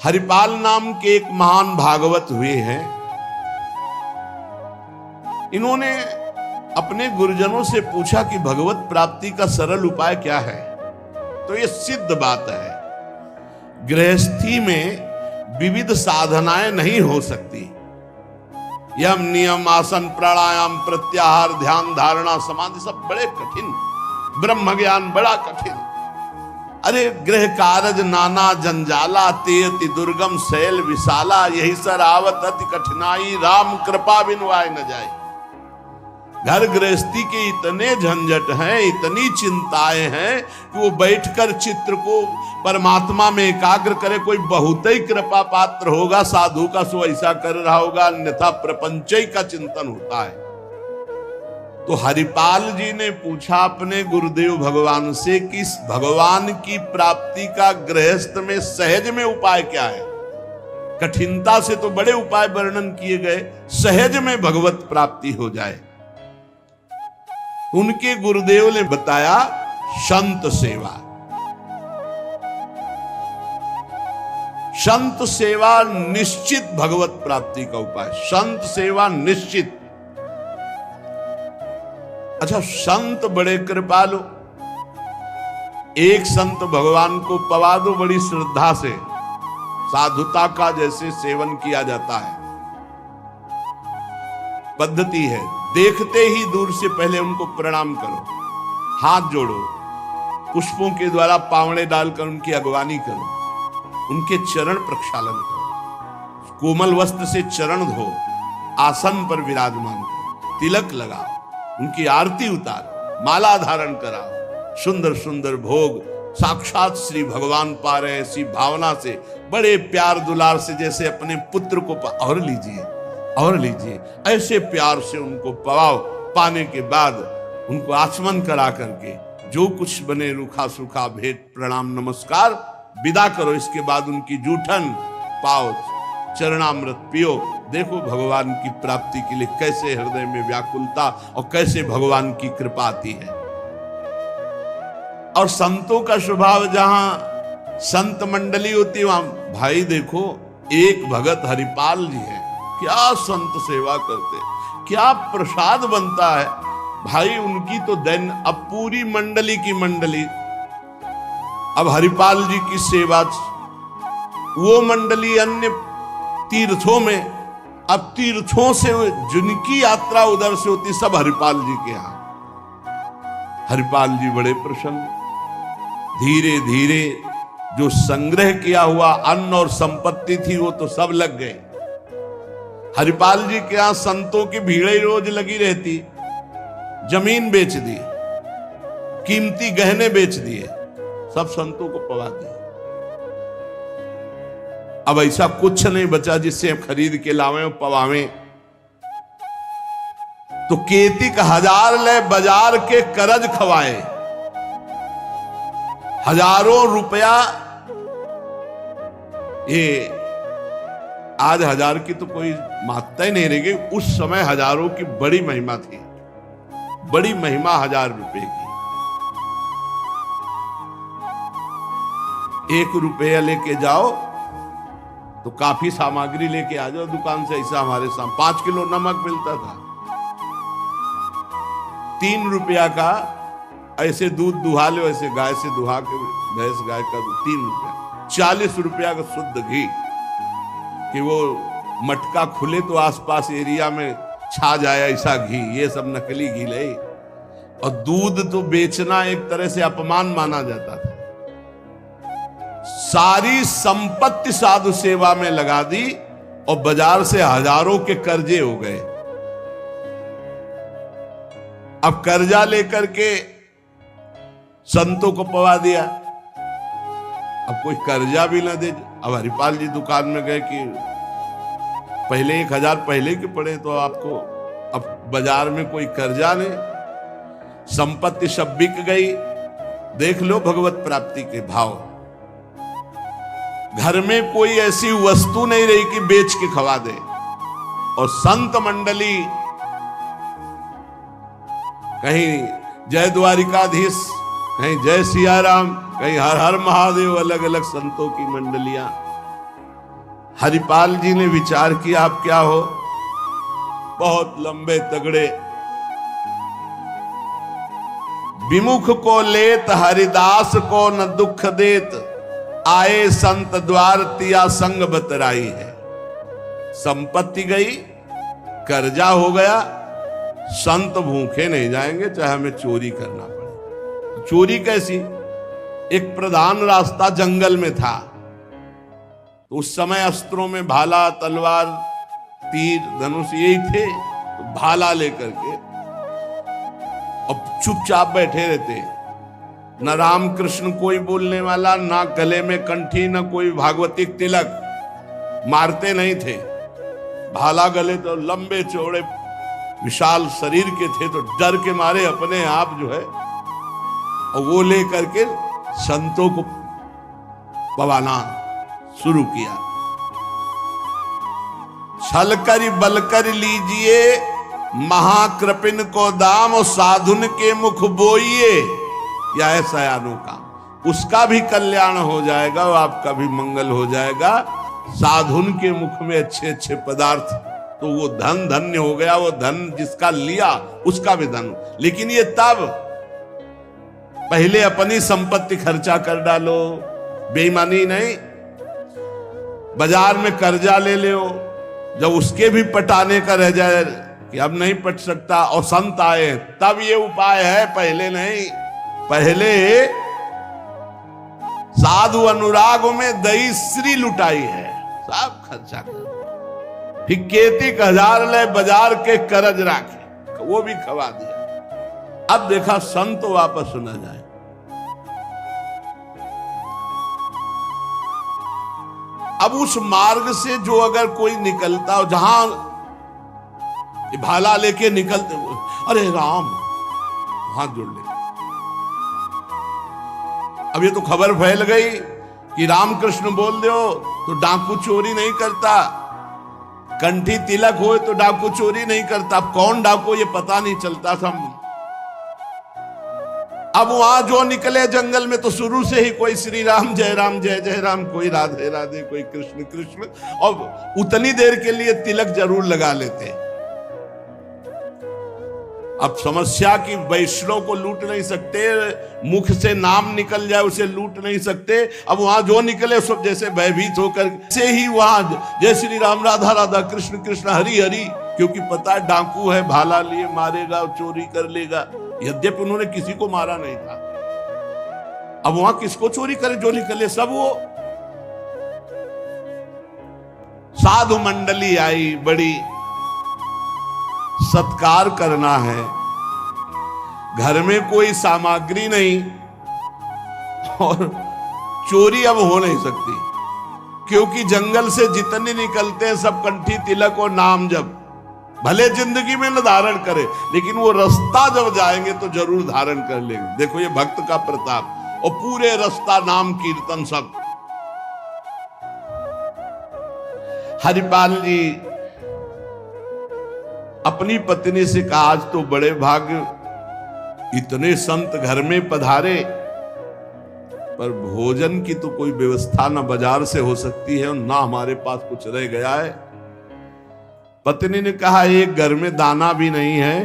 हरिपाल नाम के एक महान भागवत हुए हैं। इन्होंने अपने गुरुजनों से पूछा कि भगवत प्राप्ति का सरल उपाय क्या है। तो ये सिद्ध बात है, गृहस्थी में विविध साधनाएं नहीं हो सकती। यम नियम आसन प्राणायाम प्रत्याहार ध्यान धारणा समाधि सब बड़े कठिन, ब्रह्म ज्ञान बड़ा कठिन। अरे गृह कारज नाना जंजाला तेति दुर्गम शैल विशाला, यही सर आवत अति कठिनाई राम कृपा बिनु आए न जाए। घर गृहस्थी के इतने झंझट हैं, इतनी चिंताएं हैं कि वो बैठकर चित्र को परमात्मा में एकाग्र करे। कोई बहुत ही कृपा पात्र होगा साधु का, सो ऐसा कर रहा होगा, अन्यथा प्रपंच का चिंतन होता है। तो हरिपाल जी ने पूछा अपने गुरुदेव भगवान से कि भगवान की प्राप्ति का गृहस्थ में सहज में उपाय क्या है। कठिनता से तो बड़े उपाय वर्णन किए गए, सहज में भगवत प्राप्ति हो जाए। उनके गुरुदेव ने बताया संत सेवा। संत सेवा निश्चित भगवत प्राप्ति का उपाय, संत सेवा निश्चित। अच्छा, संत बड़े कृपालु, एक संत भगवान को पवा दो बड़ी श्रद्धा से, साधुता का जैसे सेवन किया जाता है। पद्धति है, देखते ही दूर से पहले उनको प्रणाम करो, हाथ जोड़ो, पुष्पों के द्वारा पावड़े डालकर उनकी अगवानी करो, उनके चरण प्रक्षालन करो, कोमल वस्त्र से चरण धो, आसन पर विराजमान करो, तिलक लगाओ, उनकी आरती उतारो, माला धारण कराओ, सुंदर सुंदर भोग साक्षात श्री भगवान पा रहे हैं ऐसी भावना से, बड़े प्यार दुलार से, जैसे अपने पुत्र को और लीजिए और लीजिए, ऐसे प्यार से उनको पवाओ। पाने के बाद उनको आचमन करा करके जो कुछ बने रूखा सूखा भेंट प्रणाम नमस्कार विदा करो। इसके बाद उनकी जूठन पाओ, चरणामृत पियो। देखो भगवान की प्राप्ति के लिए कैसे हृदय में व्याकुलता और कैसे भगवान की कृपा आती है। और संतों का स्वभाव, जहां संत मंडली होती है वहां भाई देखो, एक भगत हरिपाल जी है, क्या संत सेवा करते, क्या प्रसाद बनता है भाई उनकी तो दैन। अब पूरी मंडली की मंडली, अब हरिपाल जी की सेवा, वो मंडली अन्य तीर्थों में, अब तीर्थों से जिनकी यात्रा उधर से होती सब हरिपाल जी के यहां। हरिपाल जी बड़े प्रसन्न, धीरे धीरे जो संग्रह किया हुआ अन्न और संपत्ति थी वो तो सब लग गए। हरिपाल जी के यहां संतों की भीड़ रोज लगी रहती, जमीन बेच दी, कीमती गहने बेच दिए, सब संतों को पवा दिए। अब ऐसा कुछ नहीं बचा जिससे खरीद के लावें और पवावें। तो केतिक हजार ले बाजार के करज खवाए, हजारों रुपया। ये आज हजार की तो कोई महत्ता ही नहीं रह गई, उस समय हजारों की बड़ी महिमा थी, बड़ी महिमा 1000 रुपए की। 1 रुपया लेके जाओ तो काफी सामग्री लेके आ जाओ दुकान से। ऐसा हमारे सामने 5 किलो नमक मिलता था, 3 रुपया का ऐसे दूध दुहा लो, ऐसे गाय से दुहा के, भैंस गाय का 3 रुपया, 40 रुपया का शुद्ध घी, कि वो मटका खुले तो आसपास एरिया में छा जाए ऐसा घी। ये सब नकली घी ले। और दूध तो बेचना एक तरह से अपमान माना जाता था। सारी संपत्ति साधु सेवा में लगा दी और बाजार से हजारों के कर्जे हो गए। अब कर्जा लेकर के संतों को पवा दिया, अब कोई कर्जा भी ना दे। अब हरिपाल जी दुकान में गए कि पहले 1000 पहले के पड़े तो आपको, अब बाजार में कोई कर्जा नहीं, संपत्ति सब बिक गई। देख लो भगवत प्राप्ति के भाव। घर में कोई ऐसी वस्तु नहीं रही कि बेच के खवा दे। और संत मंडली, कहीं जय द्वारिकाधीश, कहीं जय सिया राम, कहीं हर हर महादेव, अलग अलग संतों की मंडलियां। हरिपाल जी ने विचार किया आप क्या हो, बहुत लंबे तगड़े। विमुख को लेत हरिदास को न दुख देत, आए संत द्वार तिया संग बतराई है। संपत्ति गई, कर्जा हो गया, संत भूखे नहीं जाएंगे चाहे हमें चोरी करना पड़े। चोरी कैसी? एक प्रधान रास्ता जंगल में था, तो उस समय अस्त्रों में भाला, तलवार, तीर, धनुष यही थे। तो भाला लेकर के अब चुपचाप बैठे रहते, न राम कृष्ण कोई बोलने वाला, ना गले में कंठी, न कोई भागवतिक तिलक, मारते नहीं थे। भाला गले तो लंबे चौड़े विशाल शरीर के थे, तो डर के मारे अपने आप जो है और वो लेकर के संतों को पवाना शुरू किया। छल कर बल कर लीजिए महाकृपिन को दाम, और साधुन के मुख बोइए या ऐसा अनोखा। उसका भी कल्याण हो जाएगा और आपका भी मंगल हो जाएगा। साधुन के मुख में अच्छे अच्छे पदार्थ, तो वो धन धन्य हो गया। वो धन जिसका लिया उसका भी धन। लेकिन ये तब, पहले अपनी संपत्ति खर्चा कर डालो, बेईमानी नहीं। बाजार में कर्जा ले लो, जब उसके भी पटाने का रह जाए कि अब नहीं पट सकता और संत आए, तब ये उपाय है, पहले नहीं। पहले साधु अनुराग में दही श्री लुटाई है, सब खर्चा कर। फिर खेती 1000 ले बाजार के करज राखे, वो भी खवा दिया। अब देखा संत वापस न जाए। अब उस मार्ग से जो अगर कोई निकलता हो, जहां भाला लेके निकलते हुए, अरे राम, हाथ जोड़ ले। अब ये तो खबर फैल गई कि राम कृष्ण बोल दो तो डाकू चोरी नहीं करता, कंठी तिलक हो तो डाकू चोरी नहीं करता। अब कौन डाकू ये पता नहीं चलता था। अब वहां जो निकले जंगल में तो शुरू से ही कोई श्री राम जय जय राम, कोई राधे राधे, कोई कृष्ण कृष्ण, और उतनी देर के लिए तिलक जरूर लगा लेते। अब समस्या की वैष्णव को लूट नहीं सकते, मुख से नाम निकल जाए उसे लूट नहीं सकते। अब वहां जो निकले सब जैसे भयभीत होकर से ही वहां जय श्री राम, राधा राधा, कृष्ण कृष्ण, हरि हरि, क्योंकि पता है डाकू है, भाला लिए मारेगा, चोरी कर लेगा। यद्यपि उन्होंने किसी को मारा नहीं था। अब वहां किसको चोरी करे? जो निकले सब वो। साधु मंडली आई, बड़ी सत्कार करना है, घर में कोई सामग्री नहीं और चोरी अब हो नहीं सकती, क्योंकि जंगल से जितने निकलते हैं सब कंठी तिलक और नाम जप। भले जिंदगी में न धारण करे, लेकिन वो रास्ता जब जाएंगे तो जरूर धारण कर लेंगे। देखो ये भक्त का प्रताप, और पूरे रास्ता नाम कीर्तन सब। हरिपाल जी अपनी पत्नी से कहा, आज तो बड़े भाग्य, इतने संत घर में पधारे, पर भोजन की तो कोई व्यवस्था ना बाजार से हो सकती है और ना हमारे पास कुछ रह गया है। पत्नी ने कहा, एक घर में दाना भी नहीं है,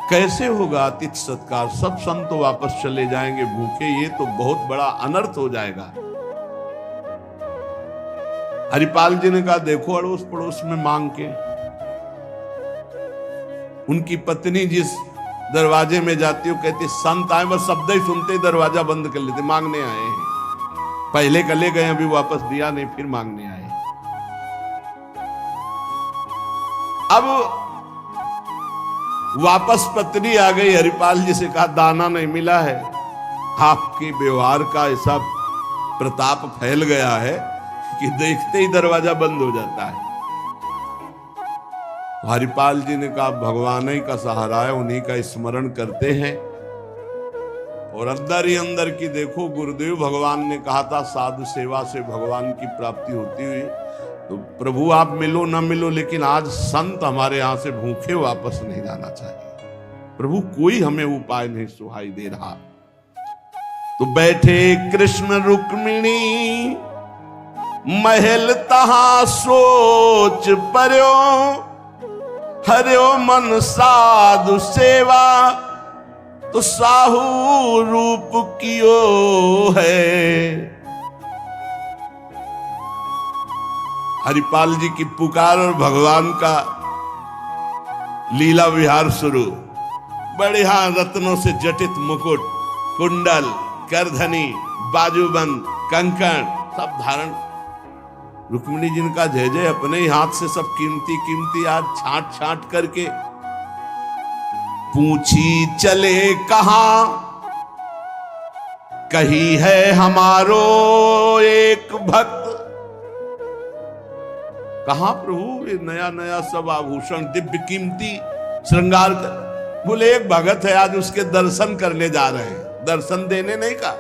कैसे होगा अतिथि सत्कार? सब संत तो वापस चले जाएंगे भूखे, ये तो बहुत बड़ा अनर्थ हो जाएगा। हरिपाल जी ने कहा, देखो अड़ोस पड़ोस में मांग के। उनकी पत्नी जिस दरवाजे में जाती, वो कहती, संत आए, बस शब्द ही सुनते ही दरवाजा बंद कर लेते, मांगने आए हैं। पहले कले गए, अभी वापस दिया नहीं, फिर मांगने आए। अब वापस पत्नी आ गई, हरिपाल जी से कहा, दाना नहीं मिला है। आपके व्यवहार का ऐसा प्रताप फैल गया है कि देखते ही दरवाजा बंद हो जाता है। हरिपाल जी ने कहा, भगवान ही का सहारा है, उन्हीं का स्मरण करते हैं। और अंदर ही अंदर की देखो, गुरुदेव भगवान ने कहा था, साधु सेवा से भगवान की प्राप्ति होती हुई। तो प्रभु आप मिलो ना मिलो, लेकिन आज संत हमारे यहां से भूखे वापस नहीं जाना चाहिए। प्रभु कोई हमें उपाय नहीं सुहाई दे रहा। तो बैठे कृष्ण रुक्मिणी महल तहां सोच पर्यो, हरियो मन साधु सेवा, तो साहू रूप कियो है। हरिपाल जी की पुकार और भगवान का लीला विहार शुरू। बढ़िया रत्नों से जटित मुकुट, कुंडल, करधनी, बाजूबंद, कंकण सब धारण। रुक्मिणी जी का जय जय, अपने ही हाथ से सब कीमती कीमती आज छांट छांट करके। पूछी चले कहां, कही है हमारो एक भक्त। कहां प्रभु ये नया नया सब आभूषण दिव्य कीमती श्रृंगार कर। बोले एक भगत है, आज उसके दर्शन करने जा रहे हैं। दर्शन देने नहीं का,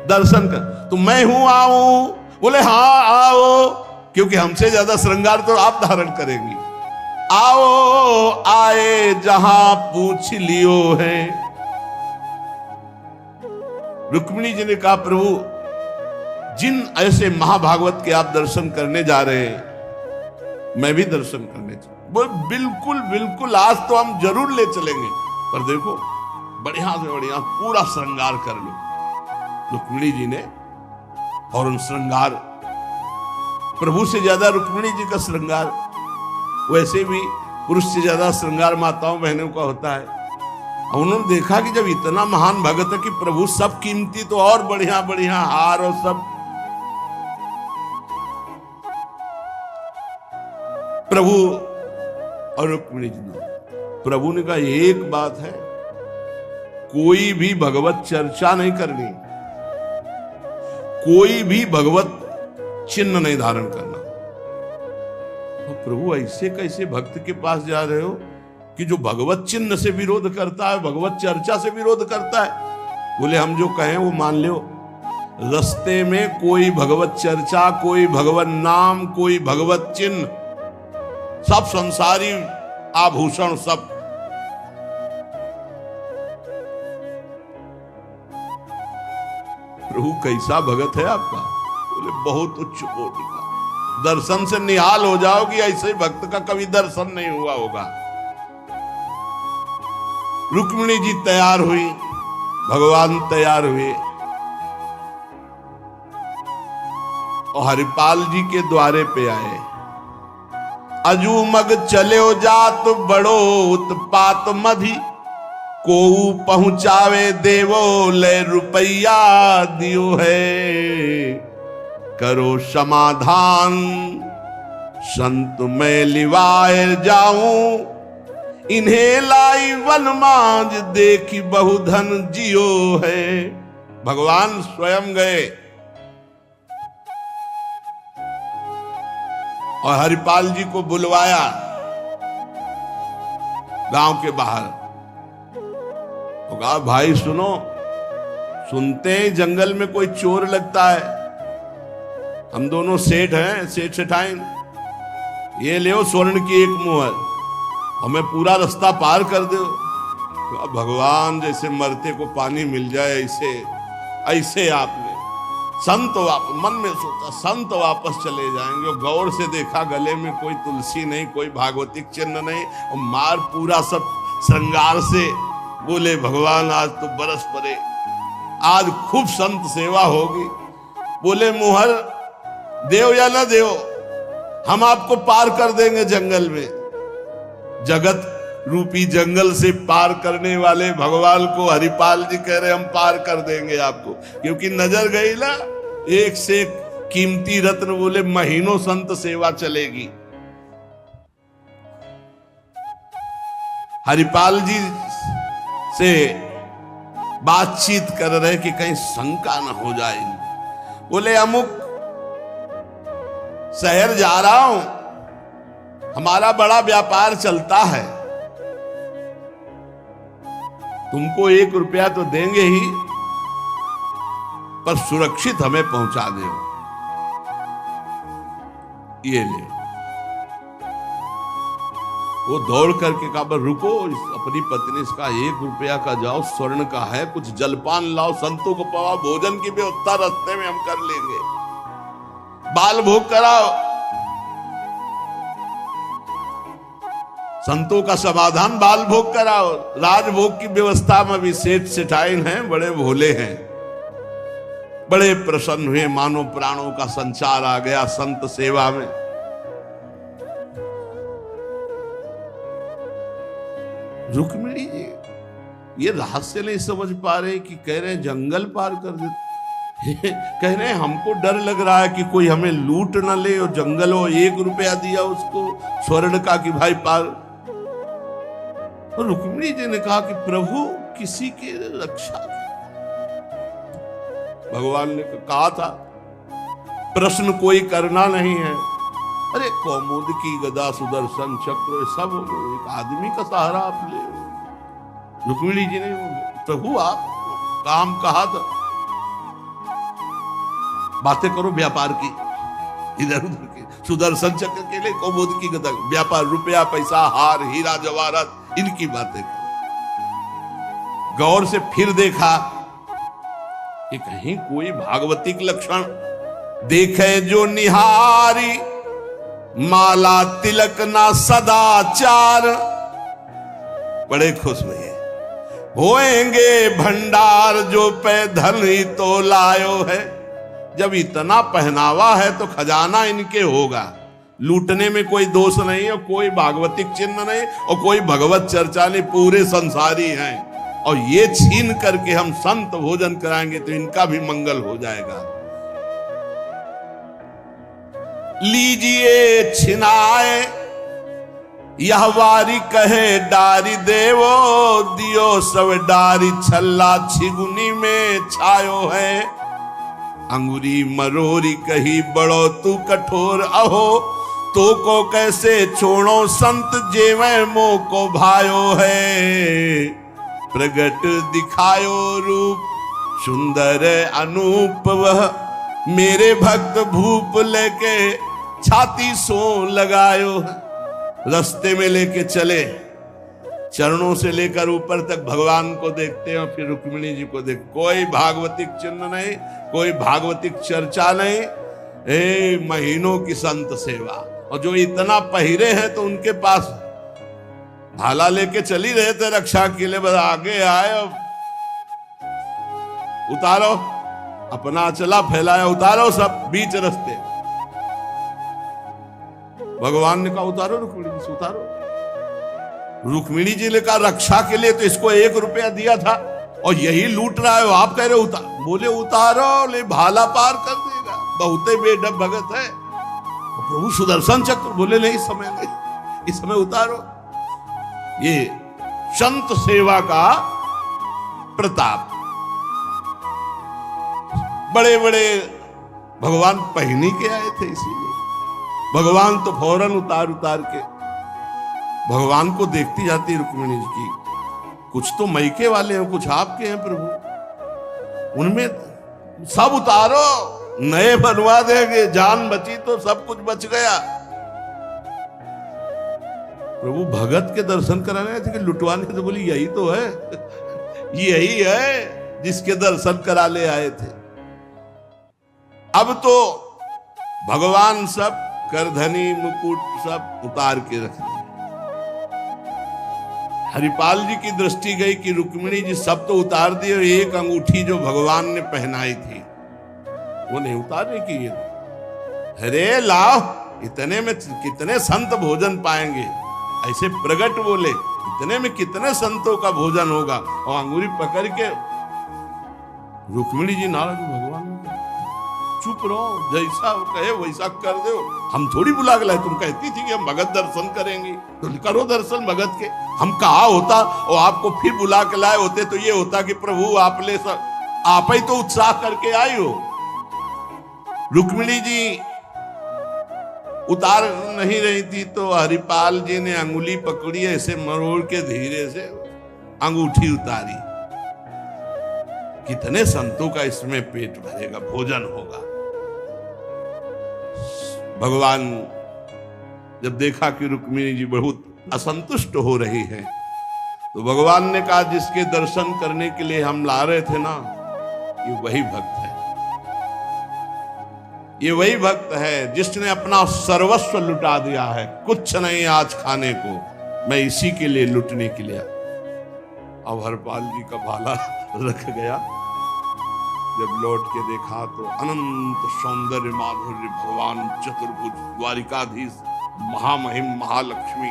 दर्शन कर। तो मैं हूं, आऊं? बोले हाँ आओ, क्योंकि हमसे ज्यादा श्रृंगार तो आप धारण करेंगी। आओ आए जहां पूछ लियो है। रुक्मिणी जी ने कहा प्रभु जिन ऐसे महाभागवत के आप दर्शन करने जा रहे हैं, मैं भी दर्शन करने चाहिए। बोल बिल्कुल बिल्कुल, आज तो हम जरूर ले चलेंगे, पर देखो बढ़िया से बढ़िया पूरा श्रृंगार कर लो। रुक्मिणी जी ने और उन श्रृंगार, प्रभु से ज्यादा रुक्मिणी जी का श्रृंगार, वैसे भी पुरुष से ज्यादा श्रृंगार माताओं बहनों का होता है। उन्होंने देखा कि जब इतना महान भगत है कि प्रभु सब कीमती, तो और बढ़िया बढ़िया हार और सब। प्रभु और रुक्मिणी जी ने, प्रभु ने कहा एक बात है, कोई भी भगवत चर्चा नहीं करनी, कोई भी भगवत चिन्ह नहीं धारण करना। तो प्रभु ऐसे कैसे भक्त के पास जा रहे हो कि जो भगवत चिन्ह से विरोध करता है, भगवत चर्चा से विरोध करता है? बोले हम जो कहें वो मान लो। रास्ते में कोई भगवत चर्चा, कोई भगवत नाम, कोई भगवत चिन्ह, सब संसारी आभूषण सब। प्रभु कैसा भगत है आपका? बोले बहुत उच्च कोटि का, दर्शन से निहाल हो जाओगी, ऐसे भक्त का कभी दर्शन नहीं हुआ होगा। रुक्मिणी जी तैयार हुई, भगवान तैयार हुए और हरिपाल जी के द्वारे पे आए। अजूमग चले जात बड़ो उत्पात मधि, को पहुंचावे देवो ले रुपया दियो है। करो समाधान संत मैं लिवाए जाऊं, इन्हें लाई वनमाज देखी बहुधन जियो है। भगवान स्वयं गए और हरिपाल जी को बुलवाया गांव के बाहर। तो कहा भाई सुनो, सुनते हैं जंगल में कोई चोर लगता है, हम दोनों सेठ हैं, सेठ सेठाइन, ये ले स्वर्ण की एक मुहर, हमें पूरा रास्ता पार कर दो। तो भगवान जैसे मरते को पानी मिल जाए ऐसे ऐसे आपने संत मन में सोचा संत वापस चले जाएंगे। और गौर से देखा गले में कोई तुलसी नहीं, कोई भागवतिक चिन्ह नहीं, और मार पूरा सब श्रृंगार से। बोले भगवान आज तो बरस पड़े, आज खूब संत सेवा होगी। बोले मुहर देव या ना देव, हम आपको पार कर देंगे जंगल में। जगत रूपी जंगल से पार करने वाले भगवान को हरिपाल जी कह रहे हम पार कर देंगे आपको, क्योंकि नजर गई ना एक से एक कीमती रत्न। बोले महीनों संत सेवा चलेगी। हरिपाल जी से बातचीत कर रहे कि कहीं शंका न हो जाए। बोले अमुक शहर जा रहा हूं, हमारा बड़ा व्यापार चलता है, तुमको 1 रुपया तो देंगे ही, पर सुरक्षित हमें पहुंचा दो। ये ले। वो दौड़ करके कहा रुको, अपनी पत्नी का 1 रुपया का जाओ, स्वर्ण का है, कुछ जलपान लाओ, संतों को पवा, भोजन की व्यवस्था रास्ते में हम कर लेंगे। बाल भोग कराओ। संतों का समाधान बाल भोग कराओ। राजभोग की व्यवस्था में भी सेठ सेठाइन हैं, बड़े भोले हैं, बड़े प्रसन्न हुए, मानो प्राणों का संचार आ गया संत सेवा में। रुक्मिणी जी ये रहस्य नहीं समझ पा रहे कि कह रहे हैं जंगल पार कर देते, कह रहे हैं हमको डर लग रहा है कि कोई हमें लूट न ले, और जंगल हो 1 रुपया दिया उसको स्वर्ण का कि भाई पार। और रुक्मिणी जी ने कहा कि प्रभु किसी की रक्षा। भगवान ने कहा था प्रश्न कोई करना नहीं है। अरे कौमुदी गदा सुदर्शन चक्र सब एक आदमी का सहारा आप ले। रुक्मिणी जी ने प्रभु आप काम कहा था, बातें करो व्यापार की, इधर उधर की, सुदर्शन चक्र के लिए कौमुदी की गदा, व्यापार, रुपया पैसा, हार हीरा जवाहरात, इनकी बातें करो। गौर से फिर देखा कि कहीं कोई भागवतिक लक्षण देखे जो निहारी, माला तिलक ना सदाचार। बड़े खुश हुए, होएंगे भंडार जो पे धन ही तो लायो है। जब इतना पहनावा है तो खजाना इनके होगा, लूटने में कोई दोष नहीं है, कोई भागवतिक चिन्ह नहीं और कोई भगवत चर्चा नहीं, पूरे संसारी हैं। और ये छीन करके हम संत भोजन कराएंगे तो इनका भी मंगल हो जाएगा। लीजिए छिनाए यह वारी कहे डारी देवो, दियो सब डारी छल्ला छिगुनी में छायो है। अंगुरी मरोरी कही बड़ो तू कठोर, अहो तो को कैसे छोड़ो संत जेवे मो को भायो है। प्रगट दिखायो रूप सुंदर अनूप, वह मेरे भक्त भूप लेके छाती सो लगायो। रास्ते में लेके चले, चरणों से लेकर ऊपर तक भगवान को देखते हैं, फिर रुक्मिणी जी को देख। कोई भागवतिक चिन्ह नहीं, कोई भागवतिक चर्चा नहीं, महीनों की संत सेवा। और जो इतना पहिरे हैं तो उनके पास भाला लेके चली रहे थे रक्षा के लिए, बस आगे आए, उतारो, अपना चला फैलाया, उतारो सब बीच रास्ते। भगवान ने कहा उतारो रुक्मिणी जी से, उतारो। रुक्मिणी जी ने कहा रक्षा के लिए तो इसको 1 रुपया दिया था और यही लूट रहा है, आप कह रहे उतार। बोले उतारो, ले भाला पार कर देगा, बहुते बेडब भगत है। प्रभु सुदर्शन चक्र, बोले नहीं समय नहीं, इस समय उतारो। ये संत सेवा का प्रताप। बड़े बड़े भगवान पहनी के आए थे, इसीलिए भगवान तो फौरन उतार के भगवान को देखती जाती रुक्मिणी जी की। कुछ तो मैके वाले हैं, कुछ आपके हैं प्रभु, उनमें सब उतारो, नए बनवा देंगे, जान बची तो सब कुछ बच गया। प्रभु भगत के दर्शन कराने थे कि लुटवाने थे? बोली यही तो है, यही है जिसके दर्शन करा ले आए थे। अब तो भगवान सब करधनी मुकुट सब उतार के रख दिए। हरिपाल जी की दृष्टि गई कि रुक्मिणी जी सब तो उतार दिए, एक अंगूठी जो भगवान ने पहनाई थी वो नहीं उतारने की। अरे लाओ, इतने में कितने संत भोजन पाएंगे? ऐसे प्रगट बोले, इतने में कितने संतों का भोजन होगा। और अंगूरी पकड़ के रुक्मिणी जी नाराज, भगवान चुप रहो, जैसा कहे वैसा कर दो, हम थोड़ी बुला के लाए। तुम कहती थी कि हम भगत दर्शन करेंगे, तो करो दर्शन भगत के। हम कहा होता और आपको फिर बुला के लाए होते तो ये होता कि प्रभु आप ले सब, आप ही तो उत्साह करके आई हो। रुक्मिणी जी उतार नहीं रही थी तो हरिपाल जी ने अंगुली पकड़ी, ऐसे मरोड़ के धीरे से अंगूठी उतारी। कितने संतों का इसमें पेट भरेगा, भोजन होगा। भगवान जब देखा कि रुक्मिणी जी बहुत असंतुष्ट हो रही है, तो भगवान ने कहा जिसके दर्शन करने के लिए हम ला रहे थे ना, ये वही भक्त है, ये वही भक्त है जिसने अपना सर्वस्व लुटा दिया है। कुछ नहीं आज खाने को, मैं इसी के लिए लुटने के लिए। अब हरपाल जी का भाला रख गया। जब लौट के देखा तो अनंत सौंदर्य माधुर्य भगवान चतुर्भुज द्वारिकाधीश महामहिम महालक्ष्मी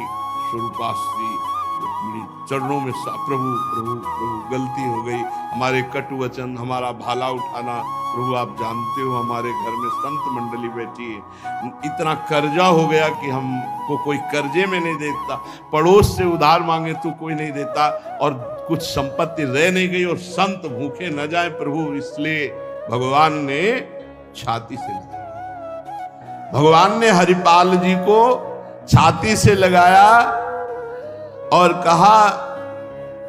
स्वरूपा श्री रुक्मिणी चरणों में प्रभु प्रभु प्रभु गलती हो गई, हमारे कटु वचन, हमारा भाला उठाना, प्रभु आप जानते हो हमारे घर में संत मंडली बैठी है, इतना कर्जा हो गया कि हमको कोई कर्जे में नहीं देता, पड़ोस से उधार मांगे तो कोई नहीं देता, और कुछ संपत्ति रह नहीं गई और संत भूखे न जाए प्रभु, इसलिए भगवान ने छाती से लगाया। भगवान ने हरिपाल जी को छाती से लगाया और कहा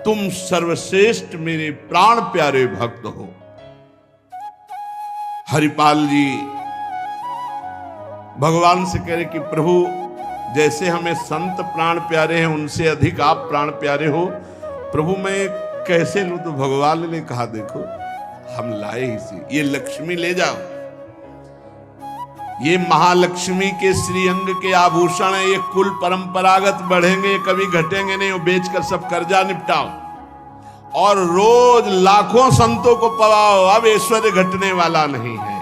तुम सर्वश्रेष्ठ मेरे प्राण प्यारे भक्त हो। हरिपाल जी भगवान से कह रहे कि प्रभु जैसे हमें संत प्राण प्यारे हैं उनसे अधिक आप प्राण प्यारे हो, प्रभु मैं कैसे लूं? तो भगवान ने कहा देखो हम लाए ही से, ये लक्ष्मी ले जाओ, ये महालक्ष्मी के श्रीअंग के आभूषण है, ये कुल परंपरागत बढ़ेंगे, कभी घटेंगे नहीं, वो बेचकर सब कर्जा निपटाओ और रोज लाखों संतों को पवाओ, अब ऐश्वर्य घटने वाला नहीं है।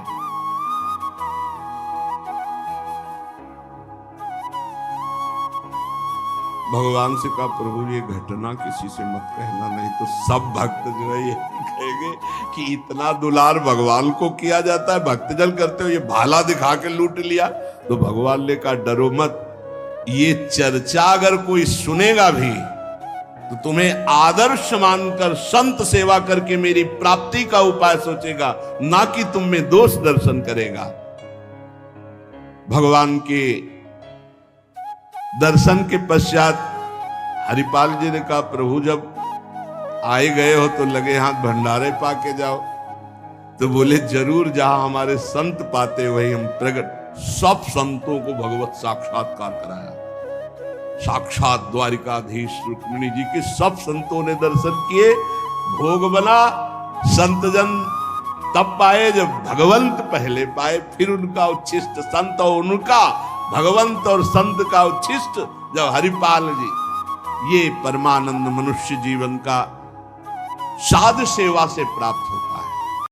भगवान से कहा प्रभु ये घटना किसी से मत कहना, नहीं तो सब भक्त जो है ये कहेंगे कि इतना दुलार भगवान को किया जाता है, भक्तजन करते हो ये भाला दिखा के लूट लिया। तो भगवान ने कहा डरो मत, ये चर्चा अगर कोई सुनेगा भी तो तुम्हें आदर्श मानकर संत सेवा करके मेरी प्राप्ति का उपाय सोचेगा, ना कि तुम में दोष दर्शन करेगा। भगवान के दर्शन के पश्चात हरिपाल जी ने कहा प्रभु जब आए गए हो तो लगे हाथ भंडारे पाके जाओ। तो बोले जरूर, जहां हमारे संत पाते वही हम प्रकट। सब संतों को भगवत साक्षात्कार कराया, साक्षात द्वारिकाधीश रुक्मिणी जी के सब संतों ने दर्शन किए, भोग बना। संतजन तब पाए जब भगवंत पहले पाए, फिर उनका उच्छिष्ट संत और उनका भगवंत और संत का उच्छिष्ट जब हरिपाल जी, ये परमानंद मनुष्य जीवन का साध सेवा से प्राप्त होता।